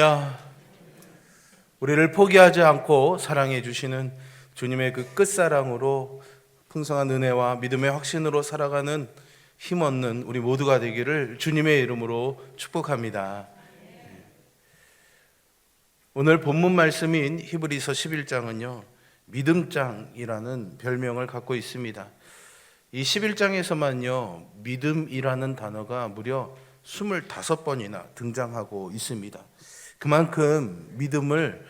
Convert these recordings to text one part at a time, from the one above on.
할렐루야. 우리를 포기하지 않고 사랑해 주시는 주님의 그 끝사랑으로 풍성한 은혜와 믿음의 확신으로 살아가는 힘없는 우리 모두가 되기를 주님의 이름으로 축복합니다. 오늘 본문 말씀인 히브리서 11장은요 믿음장이라는 별명을 갖고 있습니다. 이 11장에서만요 믿음이라는 단어가 무려 25번이나 등장하고 있습니다. 그만큼 믿음을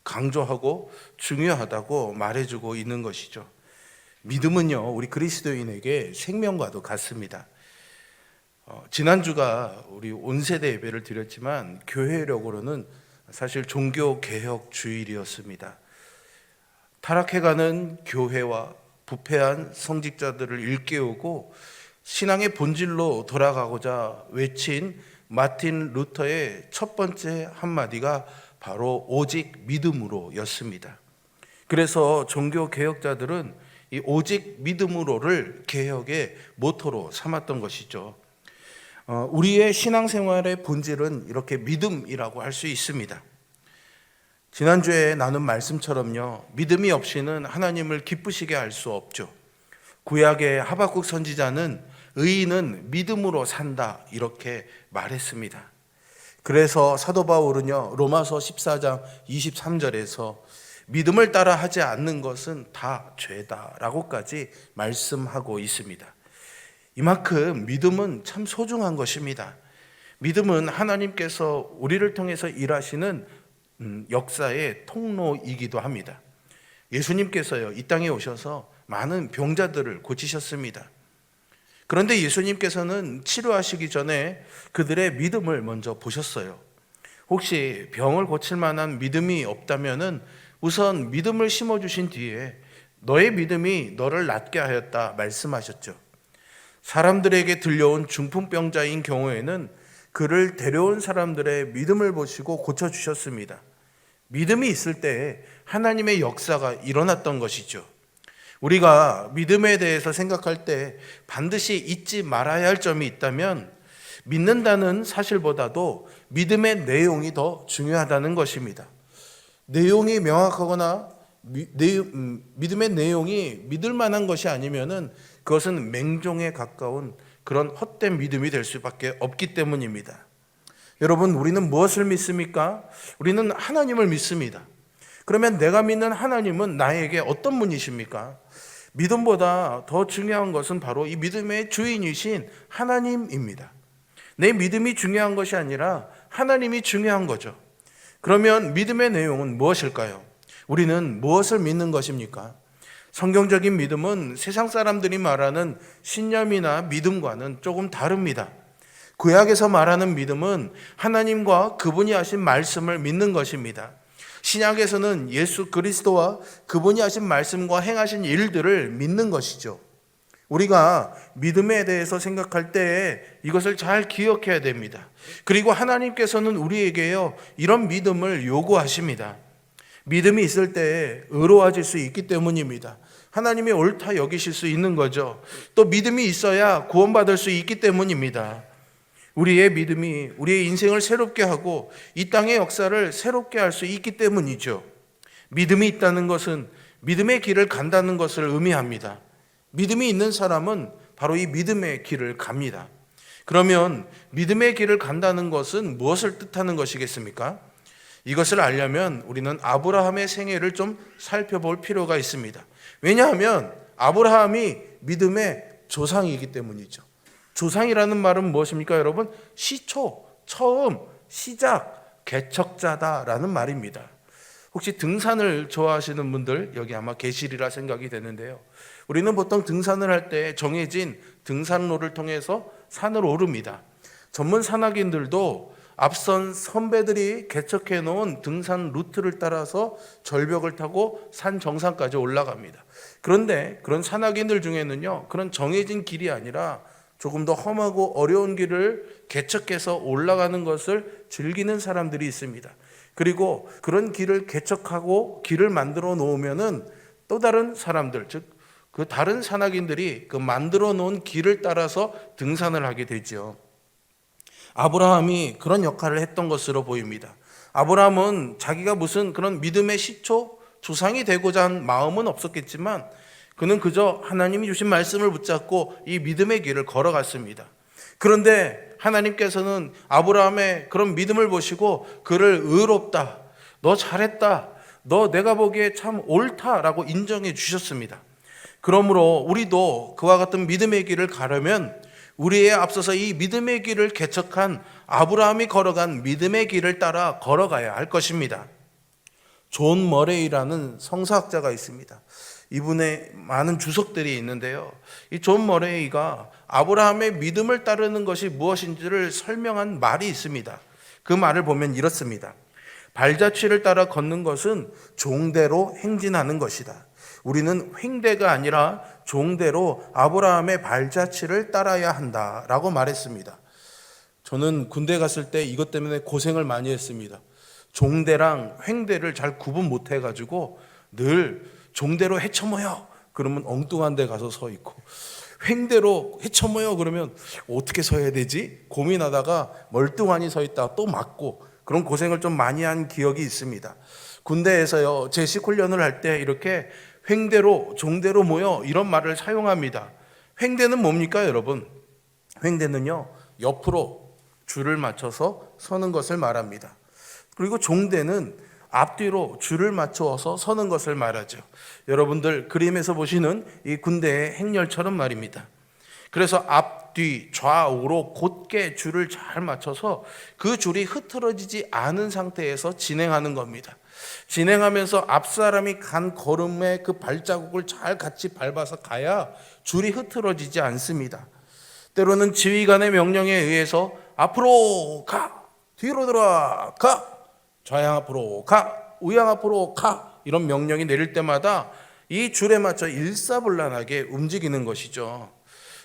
강조하고 중요하다고 말해주고 있는 것이죠. 믿음은요 우리 그리스도인에게 생명과도 같습니다. 지난주가 우리 온세대 예배를 드렸지만 교회력으로는 사실 종교개혁 주일이었습니다. 타락해가는 교회와 부패한 성직자들을 일깨우고 신앙의 본질로 돌아가고자 외친 마틴 루터의 첫 번째 한마디가 바로 오직 믿음으로 였습니다. 그래서 종교개혁자들은 이 오직 믿음으로를 개혁의 모토로 삼았던 것이죠. 우리의 신앙생활의 본질은 이렇게 믿음이라고 할 수 있습니다. 지난주에 나눈 말씀처럼요 믿음이 없이는 하나님을 기쁘시게 할 수 없죠. 구약의 하박국 선지자는 의인은 믿음으로 산다 이렇게 말했습니다. 그래서 사도 바울은요 로마서 14장 23절에서 믿음을 따라 하지 않는 것은 다 죄다라고까지 말씀하고 있습니다. 이만큼 믿음은 참 소중한 것입니다. 믿음은 하나님께서 우리를 통해서 일하시는 역사의 통로이기도 합니다. 예수님께서요 이 땅에 오셔서 많은 병자들을 고치셨습니다. 그런데 예수님께서는 치료하시기 전에 그들의 믿음을 먼저 보셨어요. 혹시 병을 고칠 만한 믿음이 없다면은 우선 믿음을 심어주신 뒤에 너의 믿음이 너를 낫게 하였다 말씀하셨죠. 사람들에게 들려온 중풍병자인 경우에는 그를 데려온 사람들의 믿음을 보시고 고쳐주셨습니다. 믿음이 있을 때 하나님의 역사가 일어났던 것이죠. 우리가 믿음에 대해서 생각할 때 반드시 잊지 말아야 할 점이 있다면 믿는다는 사실보다도 믿음의 내용이 더 중요하다는 것입니다. 내용이 명확하거나 믿음의 내용이 믿을 만한 것이 아니면은 그것은 맹종에 가까운 그런 헛된 믿음이 될 수밖에 없기 때문입니다. 여러분, 우리는 무엇을 믿습니까? 우리는 하나님을 믿습니다. 그러면 내가 믿는 하나님은 나에게 어떤 분이십니까? 믿음보다 더 중요한 것은 바로 이 믿음의 주인이신 하나님입니다. 내 믿음이 중요한 것이 아니라 하나님이 중요한 거죠. 그러면 믿음의 내용은 무엇일까요? 우리는 무엇을 믿는 것입니까? 성경적인 믿음은 세상 사람들이 말하는 신념이나 믿음과는 조금 다릅니다. 구약에서 말하는 믿음은 하나님과 그분이 하신 말씀을 믿는 것입니다. 신약에서는 예수 그리스도와 그분이 하신 말씀과 행하신 일들을 믿는 것이죠. 우리가 믿음에 대해서 생각할 때에 이것을 잘 기억해야 됩니다. 그리고 하나님께서는 우리에게요 이런 믿음을 요구하십니다. 믿음이 있을 때 의로워질 수 있기 때문입니다. 하나님이 옳다 여기실 수 있는 거죠. 또 믿음이 있어야 구원받을 수 있기 때문입니다. 우리의 믿음이 우리의 인생을 새롭게 하고 이 땅의 역사를 새롭게 할 수 있기 때문이죠. 믿음이 있다는 것은 믿음의 길을 간다는 것을 의미합니다. 믿음이 있는 사람은 바로 이 믿음의 길을 갑니다. 그러면 믿음의 길을 간다는 것은 무엇을 뜻하는 것이겠습니까? 이것을 알려면 우리는 아브라함의 생애를 좀 살펴볼 필요가 있습니다. 왜냐하면 아브라함이 믿음의 조상이기 때문이죠. 조상이라는 말은 무엇입니까, 여러분? 시초, 처음, 시작, 개척자다라는 말입니다. 혹시 등산을 좋아하시는 분들 여기 아마 계시리라 생각이 되는데요. 우리는 보통 등산을 할 때 정해진 등산로를 통해서 산을 오릅니다. 전문 산악인들도 앞선 선배들이 개척해 놓은 등산 루트를 따라서 절벽을 타고 산 정상까지 올라갑니다. 그런데 그런 산악인들 중에는요 그런 정해진 길이 아니라 조금 더 험하고 어려운 길을 개척해서 올라가는 것을 즐기는 사람들이 있습니다. 그리고 그런 길을 개척하고 길을 만들어 놓으면은 또 다른 사람들, 즉 그 다른 산악인들이 그 만들어 놓은 길을 따라서 등산을 하게 되죠. 아브라함이 그런 역할을 했던 것으로 보입니다. 아브라함은 자기가 무슨 그런 믿음의 시초, 조상이 되고자 한 마음은 없었겠지만 그는 그저 하나님이 주신 말씀을 붙잡고 이 믿음의 길을 걸어갔습니다. 그런데 하나님께서는 아브라함의 그런 믿음을 보시고 그를 의롭다, 너 잘했다, 너 내가 보기에 참 옳다라고 인정해 주셨습니다. 그러므로 우리도 그와 같은 믿음의 길을 가려면 우리에 앞서서 이 믿음의 길을 개척한 아브라함이 걸어간 믿음의 길을 따라 걸어가야 할 것입니다. 존 머레이라는 성사학자가 있습니다. 이분의 많은 주석들이 있는데요. 이 존 머레이가 아브라함의 믿음을 따르는 것이 무엇인지를 설명한 말이 있습니다. 그 말을 보면 이렇습니다. 발자취를 따라 걷는 것은 종대로 행진하는 것이다. 우리는 횡대가 아니라 종대로 아브라함의 발자취를 따라야 한다라고 말했습니다. 저는 군대 갔을 때 이것 때문에 고생을 많이 했습니다. 종대랑 횡대를 잘 구분 못 해가지고 늘 종대로 헤쳐모여 그러면 엉뚱한 데 가서 서 있고, 횡대로 헤쳐모여 그러면 어떻게 서야 되지? 고민하다가 멀뚱하니 서 있다가 또 맞고, 그런 고생을 좀 많이 한 기억이 있습니다. 군대에서요, 제식 훈련을 할 때 이렇게 횡대로 종대로 모여 이런 말을 사용합니다. 횡대는 뭡니까 여러분? 횡대는요, 옆으로 줄을 맞춰서 서는 것을 말합니다. 그리고 종대는 앞뒤로 줄을 맞추어서 서는 것을 말하죠. 여러분들 그림에서 보시는 이 군대의 행렬처럼 말입니다. 그래서 앞뒤 좌우로 곧게 줄을 잘 맞춰서 그 줄이 흐트러지지 않은 상태에서 진행하는 겁니다. 진행하면서 앞사람이 간 걸음에 그 발자국을 잘 같이 밟아서 가야 줄이 흐트러지지 않습니다. 때로는 지휘관의 명령에 의해서 앞으로 가, 뒤로 돌아가, 좌양 앞으로 가, 우양 앞으로 가, 이런 명령이 내릴 때마다 이 줄에 맞춰 일사불란하게 움직이는 것이죠.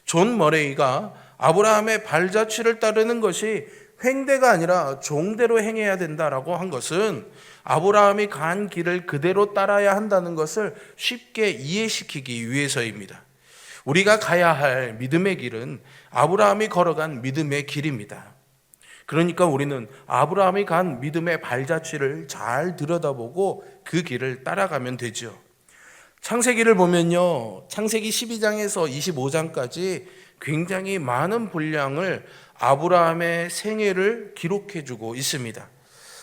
존 머레이가 아브라함의 발자취를 따르는 것이 횡대가 아니라 종대로 행해야 된다라고 한 것은 아브라함이 간 길을 그대로 따라야 한다는 것을 쉽게 이해시키기 위해서입니다. 우리가 가야 할 믿음의 길은 아브라함이 걸어간 믿음의 길입니다. 그러니까 우리는 아브라함이 간 믿음의 발자취를 잘 들여다보고 그 길을 따라가면 되죠. 창세기를 보면요, 창세기 12장에서 25장까지 굉장히 많은 분량을 아브라함의 생애를 기록해주고 있습니다.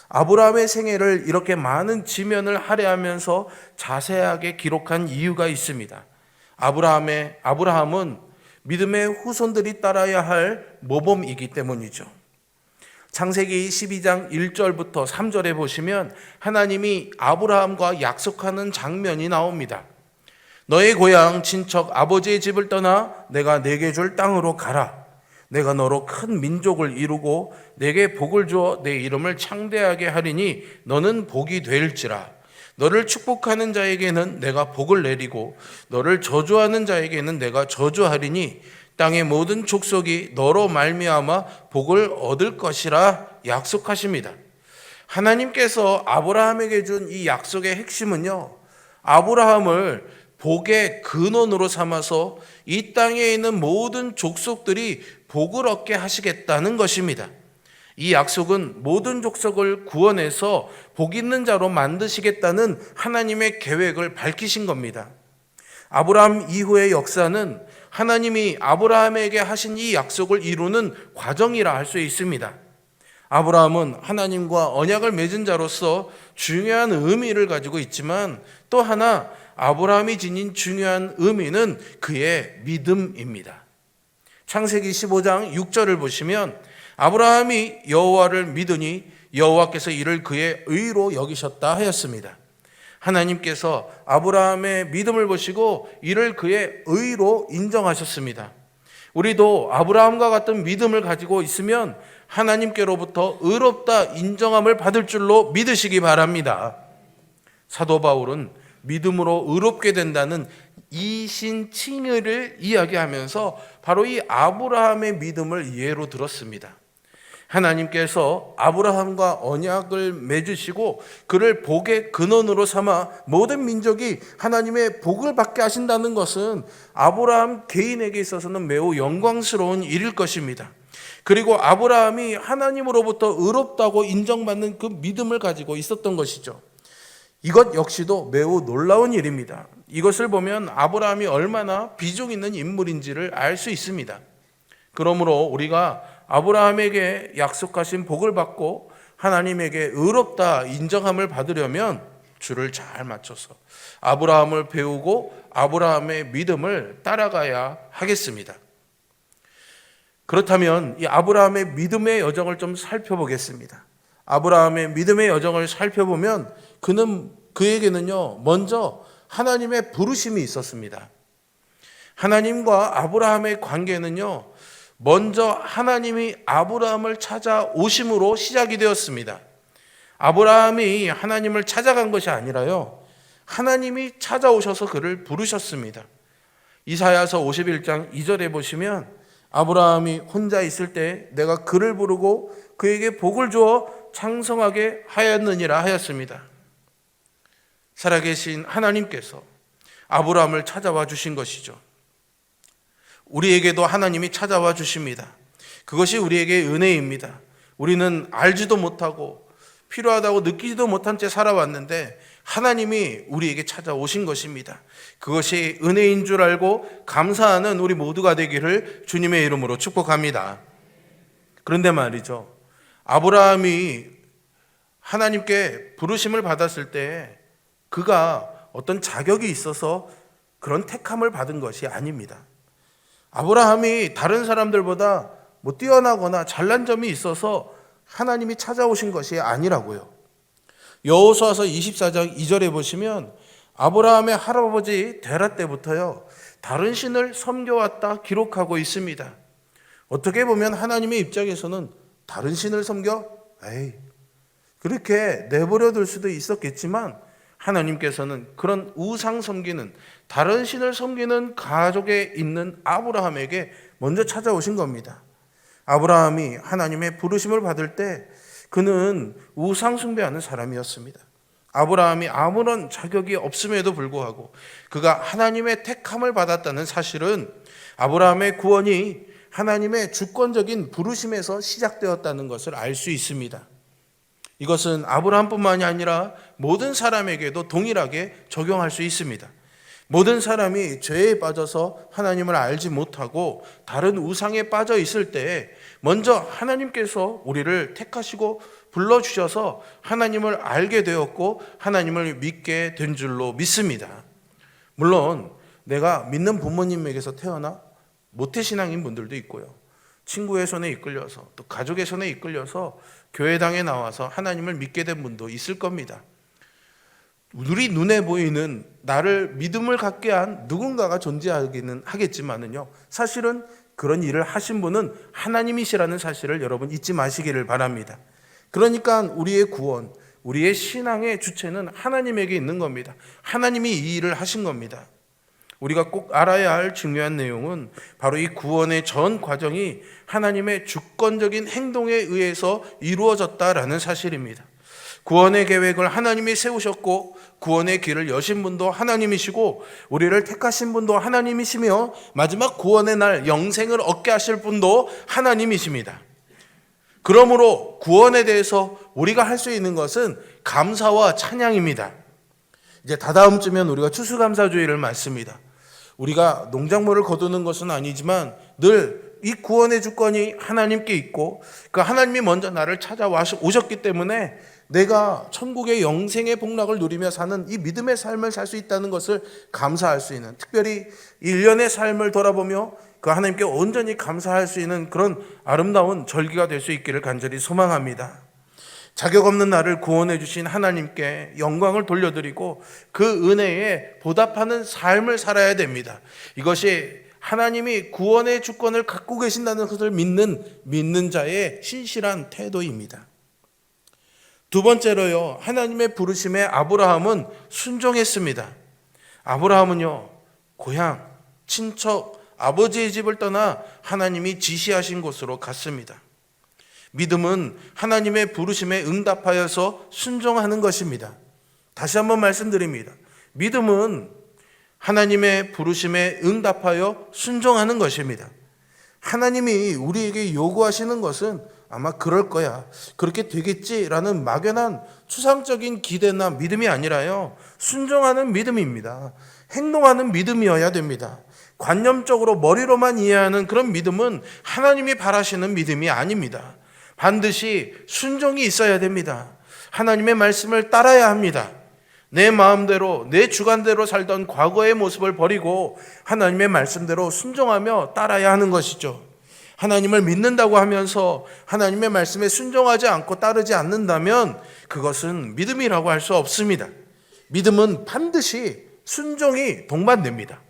아브라함의 생애를 이렇게 많은 지면을 할애하면서 자세하게 기록한 이유가 있습니다. 아브라함은 믿음의 후손들이 따라야 할 모범이기 때문이죠. 창세기 12장 1절부터 3절에 보시면 하나님이 아브라함과 약속하는 장면이 나옵니다. 너의 고향 친척 아버지의 집을 떠나 내가 내게 줄 땅으로 가라. 내가 너로 큰 민족을 이루고 내게 복을 주어 내 이름을 창대하게 하리니 너는 복이 될지라. 너를 축복하는 자에게는 내가 복을 내리고 너를 저주하는 자에게는 내가 저주하리니 땅의 모든 족속이 너로 말미암아 복을 얻을 것이라 약속하십니다. 하나님께서 아브라함에게 준 이 약속의 핵심은요, 아브라함을 복의 근원으로 삼아서 이 땅에 있는 모든 족속들이 복을 얻게 하시겠다는 것입니다. 이 약속은 모든 족속을 구원해서 복 있는 자로 만드시겠다는 하나님의 계획을 밝히신 겁니다. 아브라함 이후의 역사는 하나님이 아브라함에게 하신 이 약속을 이루는 과정이라 할 수 있습니다. 아브라함은 하나님과 언약을 맺은 자로서 중요한 의미를 가지고 있지만 또 하나 아브라함이 지닌 중요한 의미는 그의 믿음입니다. 창세기 15장 6절을 보시면 아브라함이 여호와를 믿으니 여호와께서 이를 그의 의로 여기셨다 하였습니다. 하나님께서 아브라함의 믿음을 보시고 이를 그의 의로 인정하셨습니다. 우리도 아브라함과 같은 믿음을 가지고 있으면 하나님께로부터 의롭다 인정함을 받을 줄로 믿으시기 바랍니다. 사도 바울은 믿음으로 의롭게 된다는 이신칭의를 이야기하면서 바로 이 아브라함의 믿음을 예로 들었습니다. 하나님께서 아브라함과 언약을 맺으시고 그를 복의 근원으로 삼아 모든 민족이 하나님의 복을 받게 하신다는 것은 아브라함 개인에게 있어서는 매우 영광스러운 일일 것입니다. 그리고 아브라함이 하나님으로부터 의롭다고 인정받는 그 믿음을 가지고 있었던 것이죠. 이것 역시도 매우 놀라운 일입니다. 이것을 보면 아브라함이 얼마나 비중 있는 인물인지를 알 수 있습니다. 그러므로 우리가 아브라함에게 약속하신 복을 받고 하나님에게 의롭다 인정함을 받으려면 줄을 잘 맞춰서 아브라함을 배우고 아브라함의 믿음을 따라가야 하겠습니다. 그렇다면 이 아브라함의 믿음의 여정을 좀 살펴보겠습니다. 아브라함의 믿음의 여정을 살펴보면 그에게는요, 먼저 하나님의 부르심이 있었습니다. 하나님과 아브라함의 관계는요, 먼저 하나님이 아브라함을 찾아오심으로 시작이 되었습니다. 아브라함이 하나님을 찾아간 것이 아니라요, 하나님이 찾아오셔서 그를 부르셨습니다. 이사야서 51장 2절에 보시면 아브라함이 혼자 있을 때 내가 그를 부르고 그에게 복을 주어 창성하게 하였느니라 하였습니다. 살아계신 하나님께서 아브라함을 찾아와 주신 것이죠. 우리에게도 하나님이 찾아와 주십니다. 그것이 우리에게 은혜입니다. 우리는 알지도 못하고 필요하다고 느끼지도 못한 채 살아왔는데 하나님이 우리에게 찾아오신 것입니다. 그것이 은혜인 줄 알고 감사하는 우리 모두가 되기를 주님의 이름으로 축복합니다. 그런데 말이죠, 아브라함이 하나님께 부르심을 받았을 때 그가 어떤 자격이 있어서 그런 택함을 받은 것이 아닙니다. 아브라함이 다른 사람들보다 뛰어나거나 잘난 점이 있어서 하나님이 찾아오신 것이 아니라고요. 여호수아서 24장 2절에 보시면 아브라함의 할아버지 데라 때부터요, 다른 신을 섬겨왔다 기록하고 있습니다. 어떻게 보면 하나님의 입장에서는 다른 신을 섬겨? 그렇게 내버려 둘 수도 있었겠지만 하나님께서는 그런 우상 섬기는, 다른 신을 섬기는 가족에 있는 아브라함에게 먼저 찾아오신 겁니다. 아브라함이 하나님의 부르심을 받을 때 그는 우상 숭배하는 사람이었습니다. 아브라함이 아무런 자격이 없음에도 불구하고 그가 하나님의 택함을 받았다는 사실은 아브라함의 구원이 하나님의 주권적인 부르심에서 시작되었다는 것을 알 수 있습니다. 이것은 아브라함뿐만이 아니라 모든 사람에게도 동일하게 적용할 수 있습니다. 모든 사람이 죄에 빠져서 하나님을 알지 못하고 다른 우상에 빠져 있을 때 먼저 하나님께서 우리를 택하시고 불러주셔서 하나님을 알게 되었고 하나님을 믿게 된 줄로 믿습니다. 물론 내가 믿는 부모님에게서 태어나 모태신앙인 분들도 있고요, 친구의 손에 이끌려서 또 가족의 손에 이끌려서 교회당에 나와서 하나님을 믿게 된 분도 있을 겁니다. 우리 눈에 보이는 나를 믿음을 갖게 한 누군가가 존재하기는 하겠지만은요, 사실은 그런 일을 하신 분은 하나님이시라는 사실을 여러분 잊지 마시기를 바랍니다. 그러니까 우리의 구원, 우리의 신앙의 주체는 하나님에게 있는 겁니다. 하나님이 이 일을 하신 겁니다. 우리가 꼭 알아야 할 중요한 내용은 바로 이 구원의 전 과정이 하나님의 주권적인 행동에 의해서 이루어졌다라는 사실입니다. 구원의 계획을 하나님이 세우셨고 구원의 길을 여신 분도 하나님이시고 우리를 택하신 분도 하나님이시며 마지막 구원의 날 영생을 얻게 하실 분도 하나님이십니다. 그러므로 구원에 대해서 우리가 할 수 있는 것은 감사와 찬양입니다. 이제 다다음 주면 우리가 추수감사주일을 맞습니다. 우리가 농작물을 거두는 것은 아니지만 늘 이 구원의 주권이 하나님께 있고 그 하나님이 먼저 나를 찾아와 오셨기 때문에 내가 천국의 영생의 복락을 누리며 사는 이 믿음의 삶을 살 수 있다는 것을 감사할 수 있는, 특별히 1년의 삶을 돌아보며 그 하나님께 온전히 감사할 수 있는 그런 아름다운 절기가 될 수 있기를 간절히 소망합니다. 자격 없는 나를 구원해 주신 하나님께 영광을 돌려드리고 그 은혜에 보답하는 삶을 살아야 됩니다. 이것이 하나님이 구원의 주권을 갖고 계신다는 것을 믿는 자의 신실한 태도입니다. 두 번째로요, 하나님의 부르심에 아브라함은 순종했습니다. 아브라함은요, 고향, 친척, 아버지의 집을 떠나 하나님이 지시하신 곳으로 갔습니다. 믿음은 하나님의 부르심에 응답하여서 순종하는 것입니다. 다시 한번 말씀드립니다. 믿음은 하나님의 부르심에 응답하여 순종하는 것입니다. 하나님이 우리에게 요구하시는 것은 아마 그럴 거야, 그렇게 되겠지라는 막연한 추상적인 기대나 믿음이 아니라요, 순종하는 믿음입니다. 행동하는 믿음이어야 됩니다. 관념적으로 머리로만 이해하는 그런 믿음은 하나님이 바라시는 믿음이 아닙니다. 반드시 순종이 있어야 됩니다. 하나님의 말씀을 따라야 합니다. 내 마음대로, 내 주관대로 살던 과거의 모습을 버리고 하나님의 말씀대로 순종하며 따라야 하는 것이죠. 하나님을 믿는다고 하면서 하나님의 말씀에 순종하지 않고 따르지 않는다면 그것은 믿음이라고 할 수 없습니다. 믿음은 반드시 순종이 동반됩니다.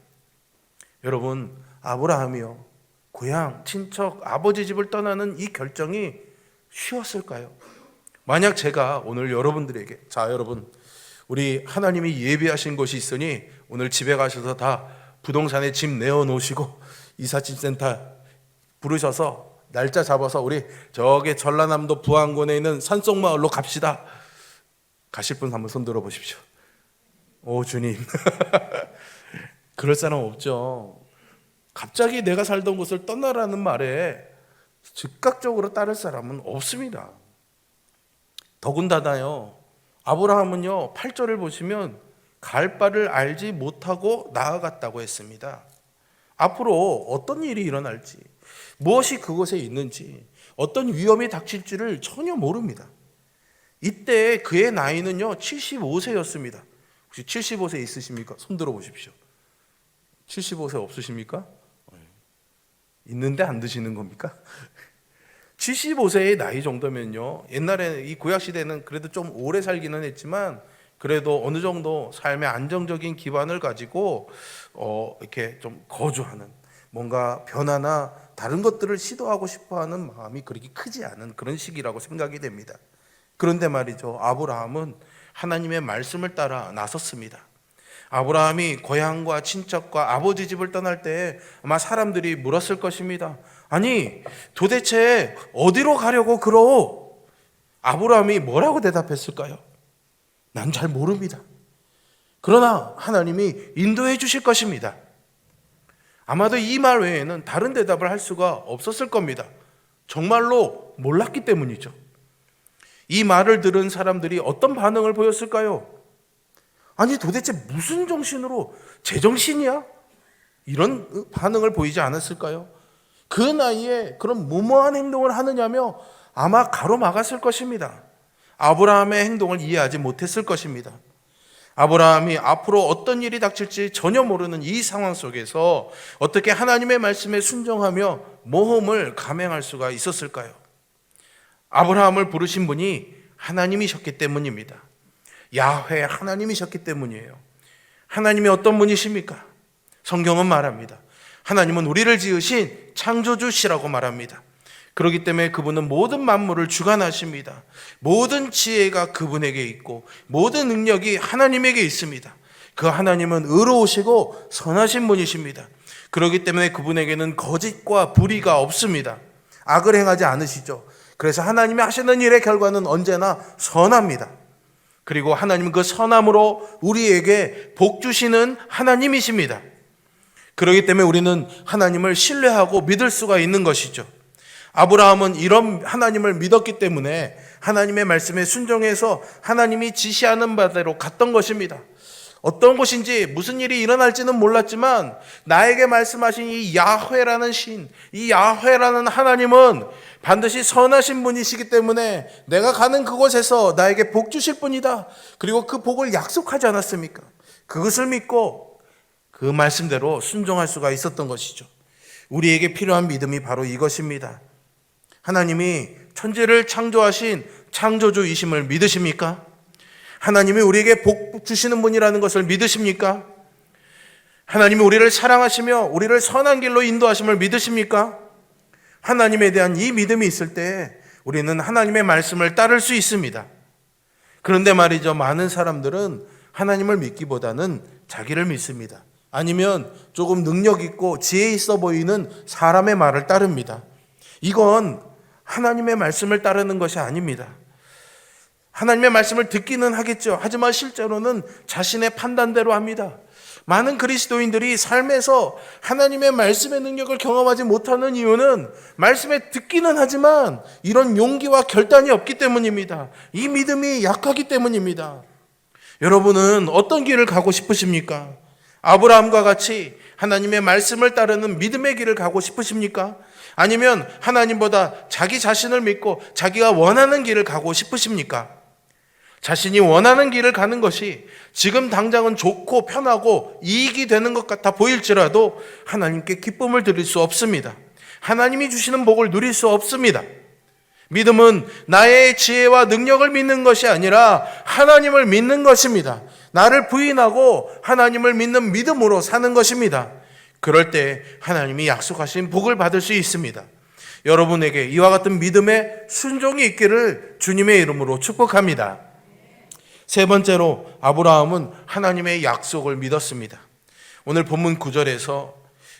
여러분, 아브라함이요, 고향, 친척, 아버지 집을 떠나는 이 결정이 쉬웠을까요? 만약 제가 오늘 여러분들에게, 자 여러분, 우리 하나님이 예비하신 곳이 있으니 오늘 집에 가셔서 다 부동산에 집 내어놓으시고 이삿짐센터 부르셔서 날짜 잡아서 우리 저기 전라남도 부안군에 있는 산속마을로 갑시다. 가실 분 한번 손 들어 보십시오. 오 주님. 그럴 사람 없죠. 갑자기 내가 살던 곳을 떠나라는 말에 즉각적으로 따를 사람은 없습니다. 더군다나요, 아브라함은요 8절을 보시면 갈 바를 알지 못하고 나아갔다고 했습니다. 앞으로 어떤 일이 일어날지, 무엇이 그곳에 있는지, 어떤 위험이 닥칠지를 전혀 모릅니다. 이때 그의 나이는요 75세였습니다. 혹시 75세 있으십니까? 손 들어 보십시오. 75세 없으십니까? 있는데 안 드시는 겁니까? 75세의 나이 정도면요, 옛날에 이 구약시대는 그래도 좀 오래 살기는 했지만 그래도 어느 정도 삶의 안정적인 기반을 가지고 이렇게 좀 거주하는, 뭔가 변화나 다른 것들을 시도하고 싶어하는 마음이 그렇게 크지 않은 그런 시기라고 생각이 됩니다. 그런데 말이죠, 아브라함은 하나님의 말씀을 따라 나섰습니다. 아브라함이 고향과 친척과 아버지 집을 떠날 때 아마 사람들이 물었을 것입니다. 아니 도대체 어디로 가려고 그러? 아브라함이 뭐라고 대답했을까요? 난 잘 모릅니다. 그러나 하나님이 인도해 주실 것입니다. 아마도 이 말 외에는 다른 대답을 할 수가 없었을 겁니다. 정말로 몰랐기 때문이죠. 이 말을 들은 사람들이 어떤 반응을 보였을까요? 아니 도대체 무슨 정신으로, 제정신이야? 이런 반응을 보이지 않았을까요? 그 나이에 그런 무모한 행동을 하느냐며 아마 가로막았을 것입니다. 아브라함의 행동을 이해하지 못했을 것입니다. 아브라함이 앞으로 어떤 일이 닥칠지 전혀 모르는 이 상황 속에서 어떻게 하나님의 말씀에 순종하며 모험을 감행할 수가 있었을까요? 아브라함을 부르신 분이 하나님이셨기 때문입니다. 야훼 하나님이셨기 때문이에요. 하나님이 어떤 분이십니까? 성경은 말합니다. 하나님은 우리를 지으신 창조주시라고 말합니다. 그렇기 때문에 그분은 모든 만물을 주관하십니다. 모든 지혜가 그분에게 있고 모든 능력이 하나님에게 있습니다. 그 하나님은 의로우시고 선하신 분이십니다. 그렇기 때문에 그분에게는 거짓과 불의가 없습니다. 악을 행하지 않으시죠. 그래서 하나님이 하시는 일의 결과는 언제나 선합니다. 그리고 하나님은 그 선함으로 우리에게 복 주시는 하나님이십니다. 그렇기 때문에 우리는 하나님을 신뢰하고 믿을 수가 있는 것이죠. 아브라함은 이런 하나님을 믿었기 때문에 하나님의 말씀에 순종해서 하나님이 지시하는 바대로 갔던 것입니다. 어떤 곳인지 무슨 일이 일어날지는 몰랐지만 나에게 말씀하신 이 야훼라는 신, 이 야훼라는 하나님은 반드시 선하신 분이시기 때문에 내가 가는 그곳에서 나에게 복 주실 분이다. 그리고 그 복을 약속하지 않았습니까? 그것을 믿고 그 말씀대로 순종할 수가 있었던 것이죠. 우리에게 필요한 믿음이 바로 이것입니다. 하나님이 천지를 창조하신 창조주이심을 믿으십니까? 하나님이 우리에게 복 주시는 분이라는 것을 믿으십니까? 하나님이 우리를 사랑하시며 우리를 선한 길로 인도하심을 믿으십니까? 하나님에 대한 이 믿음이 있을 때 우리는 하나님의 말씀을 따를 수 있습니다. 그런데 말이죠, 많은 사람들은 하나님을 믿기보다는 자기를 믿습니다. 아니면 조금 능력 있고 지혜 있어 보이는 사람의 말을 따릅니다. 이건 하나님의 말씀을 따르는 것이 아닙니다. 하나님의 말씀을 듣기는 하겠죠. 하지만 실제로는 자신의 판단대로 합니다. 많은 그리스도인들이 삶에서 하나님의 말씀의 능력을 경험하지 못하는 이유는 말씀에 듣기는 하지만 이런 용기와 결단이 없기 때문입니다. 이 믿음이 약하기 때문입니다. 여러분은 어떤 길을 가고 싶으십니까? 아브라함과 같이 하나님의 말씀을 따르는 믿음의 길을 가고 싶으십니까? 아니면 하나님보다 자기 자신을 믿고 자기가 원하는 길을 가고 싶으십니까? 자신이 원하는 길을 가는 것이 지금 당장은 좋고 편하고 이익이 되는 것 같아 보일지라도 하나님께 기쁨을 드릴 수 없습니다. 하나님이 주시는 복을 누릴 수 없습니다. 믿음은 나의 지혜와 능력을 믿는 것이 아니라 하나님을 믿는 것입니다. 나를 부인하고 하나님을 믿는 믿음으로 사는 것입니다. 그럴 때 하나님이 약속하신 복을 받을 수 있습니다. 여러분에게 이와 같은 믿음의 순종이 있기를 주님의 이름으로 축복합니다. 세 번째로 아브라함은 하나님의 약속을 믿었습니다. 오늘 본문 9절에서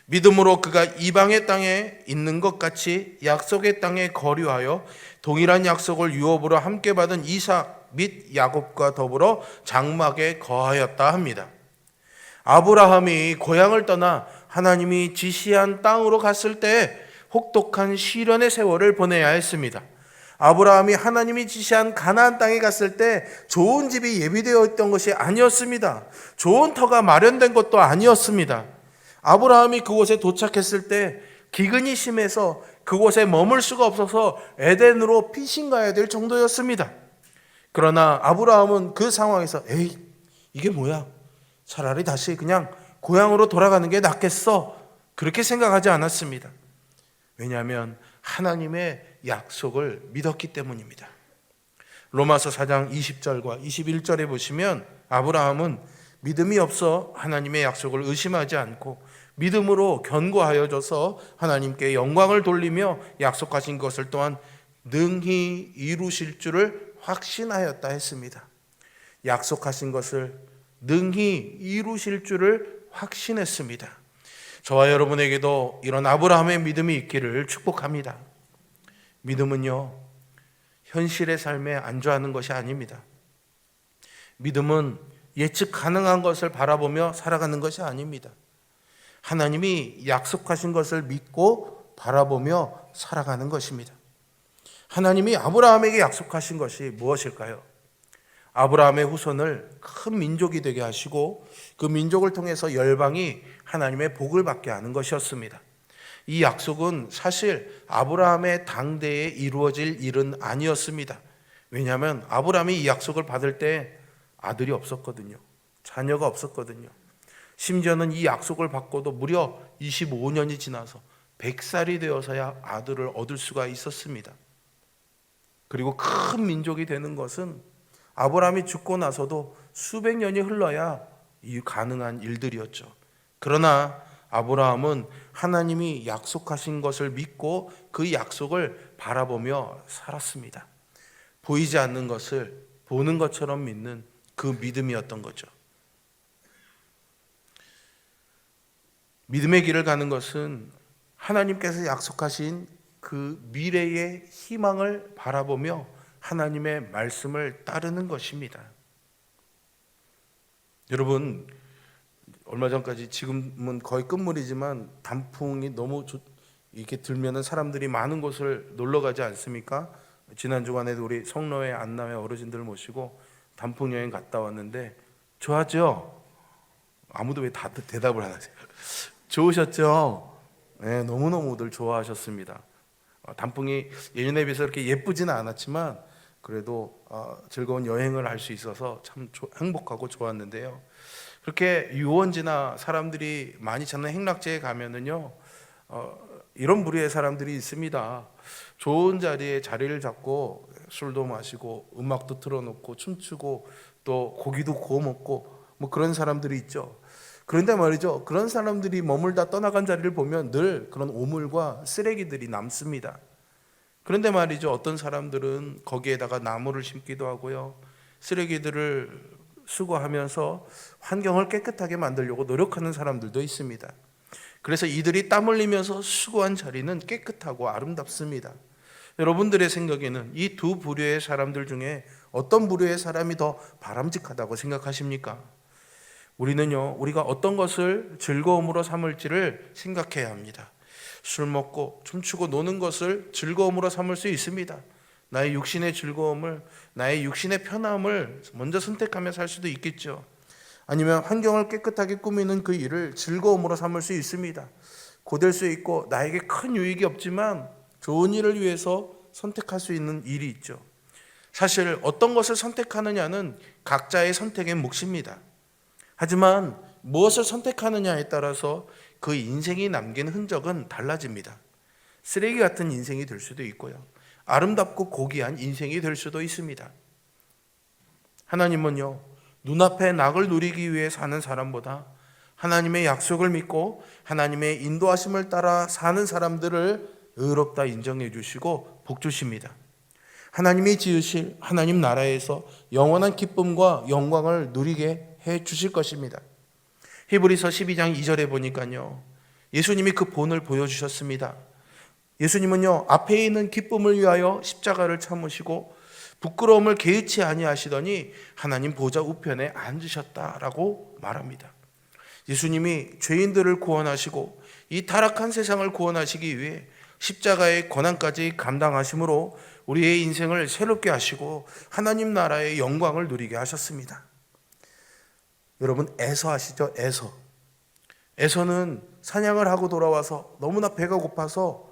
믿음으로 그가 이방의 땅에 있는 것 같이 약속의 땅에 거류하여 동일한 약속을 유업으로 함께 받은 이삭 및 야곱과 더불어 장막에 거하였다 합니다. 아브라함이 고향을 떠나 하나님이 지시한 땅으로 갔을 때 혹독한 시련의 세월을 보내야 했습니다. 아브라함이 하나님이 지시한 가나안 땅에 갔을 때 좋은 집이 예비되어 있던 것이 아니었습니다. 좋은 터가 마련된 것도 아니었습니다. 아브라함이 그곳에 도착했을 때 기근이 심해서 그곳에 머물 수가 없어서 에덴으로 피신 가야 될 정도였습니다. 그러나 아브라함은 그 상황에서 에이, 이게 뭐야? 차라리 다시 그냥 고향으로 돌아가는 게 낫겠어. 그렇게 생각하지 않았습니다. 왜냐하면 하나님의 약속을 믿었기 때문입니다. 로마서 4장 20절과 21절에 보시면 아브라함은 믿음이 없어 하나님의 약속을 의심하지 않고 믿음으로 견고하여져서 하나님께 영광을 돌리며 약속하신 것을 또한 능히 이루실 줄을 확신하였다 했습니다. 약속하신 것을 능히 이루실 줄을 확신했습니다. 저와 여러분에게도 이런 아브라함의 믿음이 있기를 축복합니다. 믿음은요, 현실의 삶에 안주하는 것이 아닙니다. 믿음은 예측 가능한 것을 바라보며 살아가는 것이 아닙니다. 하나님이 약속하신 것을 믿고 바라보며 살아가는 것입니다. 하나님이 아브라함에게 약속하신 것이 무엇일까요? 아브라함의 후손을 큰 민족이 되게 하시고 그 민족을 통해서 열방이 하나님의 복을 받게 하는 것이었습니다. 이 약속은 사실 아브라함의 당대에 이루어질 일은 아니었습니다. 왜냐하면 아브라함이 이 약속을 받을 때 아들이 없었거든요. 자녀가 없었거든요. 심지어는 이 약속을 받고도 무려 25년이 지나서 100살이 되어서야 아들을 얻을 수가 있었습니다. 그리고 큰 민족이 되는 것은 아브라함이 죽고 나서도 수백 년이 흘러야 가능한 일들이었죠. 그러나 아브라함은 하나님이 약속하신 것을 믿고 그 약속을 바라보며 살았습니다. 보이지 않는 것을 보는 것처럼 믿는 그 믿음이었던 거죠. 믿음의 길을 가는 것은 하나님께서 약속하신 그 미래의 희망을 바라보며 하나님의 말씀을 따르는 것입니다. 여러분, 얼마 전까지, 지금은 거의 끝물이지만 단풍이 너무 이렇게 들면은 사람들이 많은 곳을 놀러 가지 않습니까? 지난 주간에도 우리 성로회 안남회 어르신들 모시고 단풍 여행 갔다 왔는데 좋았죠? 아무도 왜 다 대답을 안 하세요? 좋으셨죠? 네, 너무너무들 좋아하셨습니다. 단풍이 예년에 비해서 그렇게 예쁘지는 않았지만 그래도 즐거운 여행을 할 수 있어서 참 행복하고 좋았는데요. 그렇게 유원지나 사람들이 많이 찾는 행락지에 가면은요, 이런 부류의 사람들이 있습니다. 좋은 자리에 자리를 잡고 술도 마시고 음악도 틀어놓고 춤추고 또 고기도 구워 먹고 뭐 그런 사람들이 있죠. 그런데 말이죠, 그런 사람들이 머물다 떠나간 자리를 보면 늘 그런 오물과 쓰레기들이 남습니다. 그런데 말이죠, 어떤 사람들은 거기에다가 나무를 심기도 하고요, 쓰레기들을 수거하면서 환경을 깨끗하게 만들려고 노력하는 사람들도 있습니다. 그래서 이들이 땀 흘리면서 수고한 자리는 깨끗하고 아름답습니다. 여러분들의 생각에는 이 두 부류의 사람들 중에 어떤 부류의 사람이 더 바람직하다고 생각하십니까? 우리는요, 우리가 어떤 것을 즐거움으로 삼을지를 생각해야 합니다. 술 먹고 춤추고 노는 것을 즐거움으로 삼을 수 있습니다. 나의 육신의 즐거움을, 나의 육신의 편함을 먼저 선택하며 살 수도 있겠죠. 아니면 환경을 깨끗하게 꾸미는 그 일을 즐거움으로 삼을 수 있습니다. 고될 수 있고 나에게 큰 유익이 없지만 좋은 일을 위해서 선택할 수 있는 일이 있죠. 사실 어떤 것을 선택하느냐는 각자의 선택의 몫입니다. 하지만 무엇을 선택하느냐에 따라서 그 인생이 남긴 흔적은 달라집니다. 쓰레기 같은 인생이 될 수도 있고요, 아름답고 고귀한 인생이 될 수도 있습니다. 하나님은요, 눈앞의 낙을 누리기 위해 사는 사람보다 하나님의 약속을 믿고 하나님의 인도하심을 따라 사는 사람들을 의롭다 인정해 주시고 복 주십니다. 하나님이 지으실 하나님 나라에서 영원한 기쁨과 영광을 누리게 해 주실 것입니다. 히브리서 12장 2절에 보니까요, 예수님이 그 본을 보여주셨습니다. 예수님은요, 앞에 있는 기쁨을 위하여 십자가를 참으시고 부끄러움을 개의치 아니하시더니 하나님 보좌 우편에 앉으셨다라고 말합니다. 예수님이 죄인들을 구원하시고 이 타락한 세상을 구원하시기 위해 십자가의 고난까지 감당하심으로 우리의 인생을 새롭게 하시고 하나님 나라의 영광을 누리게 하셨습니다. 여러분, 에서 아시죠? 에서는 사냥을 하고 돌아와서 너무나 배가 고파서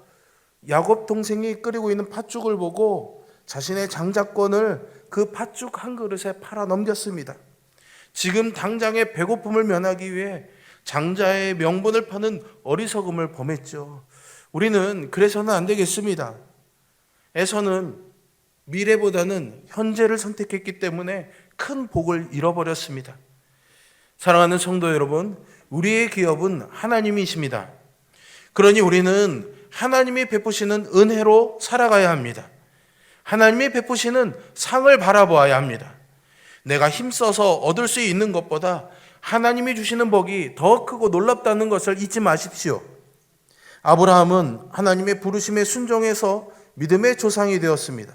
야곱 동생이 끓이고 있는 팥죽을 보고 자신의 장자권을 그 팥죽 한 그릇에 팔아 넘겼습니다. 지금 당장의 배고픔을 면하기 위해 장자의 명분을 파는 어리석음을 범했죠. 우리는 그래서는 안 되겠습니다. 에서는 미래보다는 현재를 선택했기 때문에 큰 복을 잃어버렸습니다. 사랑하는 성도 여러분, 우리의 기업은 하나님이십니다. 그러니 우리는 하나님이 베푸시는 은혜로 살아가야 합니다. 하나님이 베푸시는 상을 바라보아야 합니다. 내가 힘써서 얻을 수 있는 것보다 하나님이 주시는 복이 더 크고 놀랍다는 것을 잊지 마십시오. 아브라함은 하나님의 부르심에 순종해서 믿음의 조상이 되었습니다.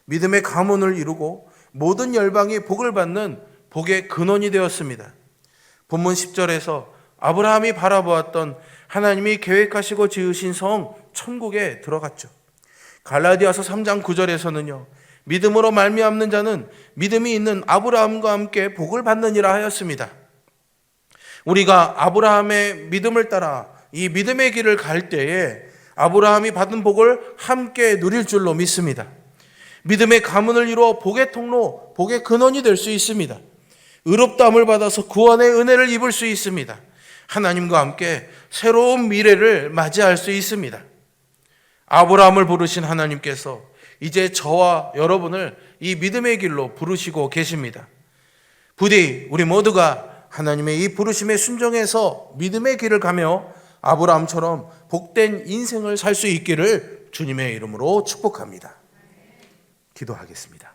믿음의 가문을 이루고 모든 열방이 복을 받는 복의 근원이 되었습니다. 본문 10절에서 아브라함이 바라보았던 하나님이 계획하시고 지으신 성 천국에 들어갔죠. 갈라디아서 3장 9절에서는요, 믿음으로 말미암는 자는 믿음이 있는 아브라함과 함께 복을 받느니라 하였습니다. 우리가 아브라함의 믿음을 따라 이 믿음의 길을 갈 때에 아브라함이 받은 복을 함께 누릴 줄로 믿습니다. 믿음의 가문을 이루어 복의 통로, 복의 근원이 될 수 있습니다. 의롭다함을 받아서 구원의 은혜를 입을 수 있습니다. 하나님과 함께 새로운 미래를 맞이할 수 있습니다. 아브라함을 부르신 하나님께서 이제 저와 여러분을 이 믿음의 길로 부르시고 계십니다. 부디 우리 모두가 하나님의 이 부르심에 순종해서 믿음의 길을 가며 아브라함처럼 복된 인생을 살 수 있기를 주님의 이름으로 축복합니다. 기도하겠습니다.